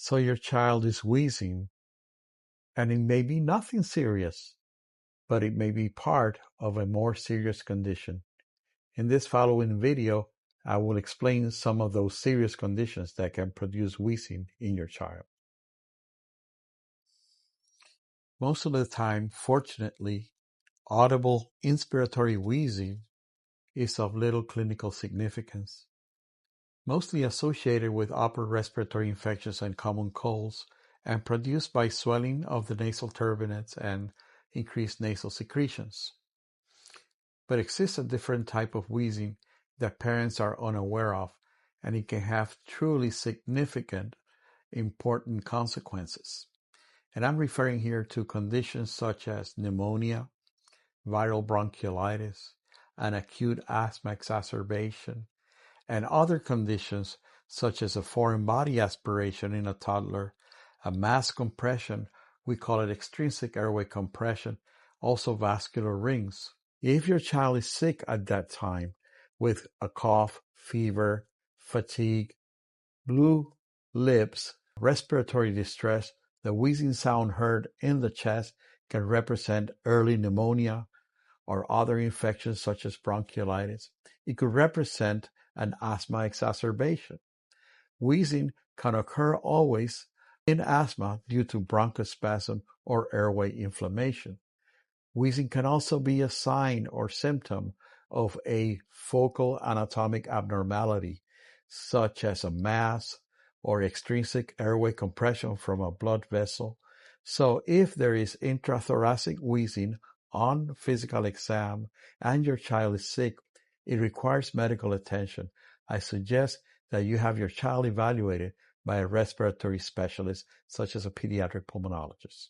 So your child is wheezing, and it may be nothing serious, but it may be part of a more serious condition. In this following video, I will explain some of those serious conditions that can produce wheezing in your child. Most of the time, fortunately, audible inspiratory wheezing is of little clinical significance. Mostly associated with upper respiratory infections and common colds, and produced by swelling of the nasal turbinates and increased nasal secretions. But exists a different type of wheezing that parents are unaware of, and it can have truly significant, important consequences. And I'm referring here to conditions such as pneumonia, viral bronchiolitis, an acute asthma exacerbation, and other conditions such as a foreign body aspiration in a toddler, a mask compression, we call it extrinsic airway compression, also vascular rings. If your child is sick at that time with a cough, fever, fatigue, blue lips, respiratory distress, the wheezing sound heard in the chest can represent early pneumonia or other infections such as bronchiolitis. It could represent an asthma exacerbation. Wheezing can occur always in asthma due to bronchospasm or airway inflammation. Wheezing can also be a sign or symptom of a focal anatomic abnormality, such as a mass or extrinsic airway compression from a blood vessel. So if there is intrathoracic wheezing on physical exam and your child is sick, it requires medical attention. I suggest that you have your child evaluated by a respiratory specialist, such as a pediatric pulmonologist.